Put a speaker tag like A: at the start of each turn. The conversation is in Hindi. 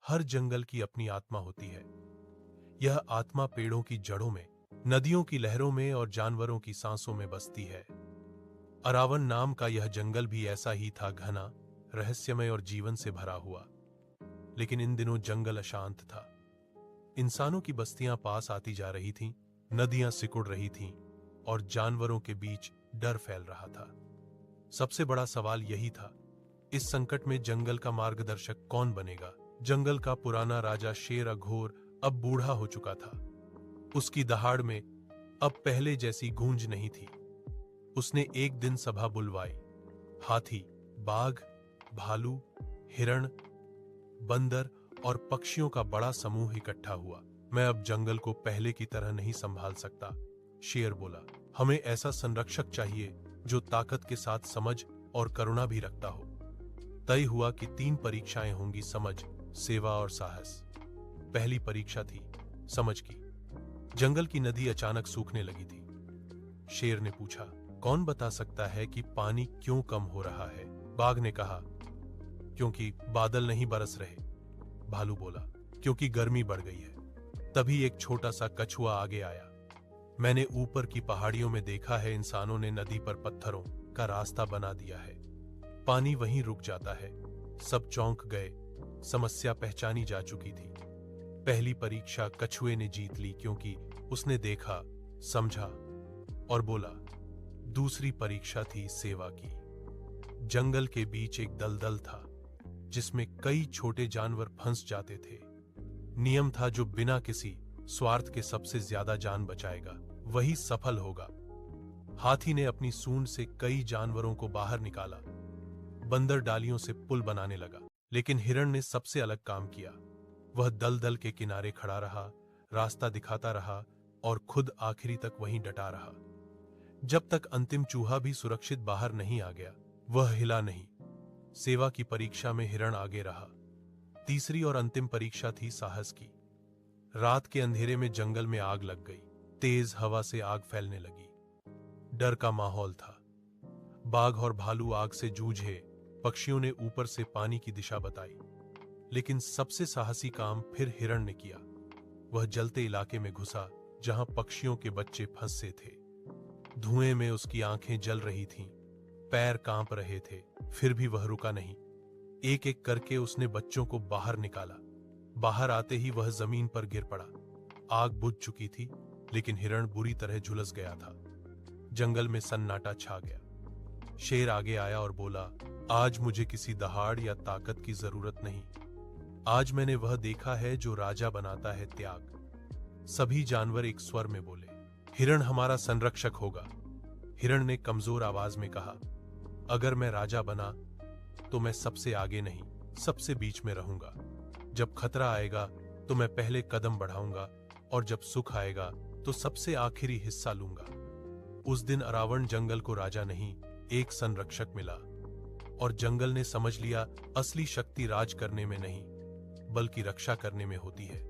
A: हर जंगल की अपनी आत्मा होती है। यह आत्मा पेड़ों की जड़ों में, नदियों की लहरों में और जानवरों की सांसों में बसती है। अरावन नाम का यह जंगल भी ऐसा ही था, घना, रहस्यमय और जीवन से भरा हुआ। लेकिन इन दिनों जंगल अशांत था। इंसानों की बस्तियां पास आती जा रही थीं, नदियां सिकुड़ रही थीं और जानवरों के बीच डर फैल रहा था। सबसे बड़ा सवाल यही था, इस संकट में जंगल का मार्गदर्शक कौन बनेगा? जंगल का पुराना राजा शेर अघोर अब बूढ़ा हो चुका था। उसकी दहाड़ में अब पहले जैसी गूंज नहीं थी। उसने एक दिन सभा बुलवाई। हाथी, बाघ, भालू, हिरण, बंदर और पक्षियों का बड़ा समूह इकट्ठा हुआ। मैं अब जंगल को पहले की तरह नहीं संभाल सकता, शेर बोला। हमें ऐसा संरक्षक चाहिए जो ताकत के साथ समझ और करुणा भी रखता हो। तय हुआ कि 3 परीक्षाएं होंगी, समझ, सेवा और साहस। पहली परीक्षा थी समझ की। जंगल की नदी अचानक सूखने लगी थी। शेर ने पूछा, कौन बता सकता है कि पानी क्यों कम हो रहा है? बाघ ने कहा, क्योंकि बादल नहीं बरस रहे। भालू बोला, क्योंकि गर्मी बढ़ गई है। तभी एक छोटा सा कछुआ आगे आया। मैंने ऊपर की पहाड़ियों में देखा है, इंसानों ने नदी पर पत्थरों का रास्ता बना दिया है। पानी वहीं रुक जाता है। सब चौंक गए। समस्या पहचानी जा चुकी थी। पहली परीक्षा कछुए ने जीत ली, क्योंकि उसने देखा, समझा और बोला। दूसरी परीक्षा थी सेवा की। जंगल के बीच एक दलदल था जिसमें कई छोटे जानवर फंस जाते थे। नियम था, जो बिना किसी स्वार्थ के सबसे ज्यादा जान बचाएगा वही सफल होगा। हाथी ने अपनी सूंड से कई जानवरों को बाहर निकाला। बंदर डालियों से पुल बनाने लगा। लेकिन हिरण ने सबसे अलग काम किया। वह दलदल के किनारे खड़ा रहा, रास्ता दिखाता रहा और खुद आखिरी तक वहीं डटा रहा। जब तक अंतिम चूहा भी सुरक्षित बाहर नहीं आ गया, वह हिला नहीं। सेवा की परीक्षा में हिरण आगे रहा। तीसरी और अंतिम परीक्षा थी साहस की। रात के अंधेरे में जंगल में आग लग गई। तेज हवा से आग फैलने लगी। डर का माहौल था। बाघ और भालू आग से जूझे। पक्षियों ने ऊपर से पानी की दिशा बताई। लेकिन सबसे साहसी काम फिर हिरण ने किया। वह जलते इलाके में घुसा जहां पक्षियों के बच्चे फंसे थे। धुएं में उसकी आंखें जल रही थीं, पैर कांप रहे थे, फिर भी वह रुका नहीं। एक एक करके उसने बच्चों को बाहर निकाला। बाहर आते ही वह जमीन पर गिर पड़ा। आग बुझ चुकी थी, लेकिन हिरण बुरी तरह झुलस गया था। जंगल में सन्नाटा छा गया। शेर आगे आया और बोला, आज मुझे किसी दहाड़ या ताकत की जरूरत नहीं। आज मैंने वह देखा है जो राजा बनाता है, त्याग। सभी जानवर एक स्वर में बोले, हिरण हमारा संरक्षक होगा। हिरण ने कमजोर आवाज में कहा, अगर मैं राजा बना तो मैं सबसे आगे नहीं, सबसे बीच में रहूंगा। जब खतरा आएगा तो मैं पहले कदम बढ़ाऊंगा और जब सुख आएगा तो सबसे आखिरी हिस्सा लूंगा। उस दिन अरावण जंगल को राजा नहीं, एक संरक्षक मिला। और जंगल ने समझ लिया, असली शक्ति राज करने में नहीं, बल्कि रक्षा करने में होती है।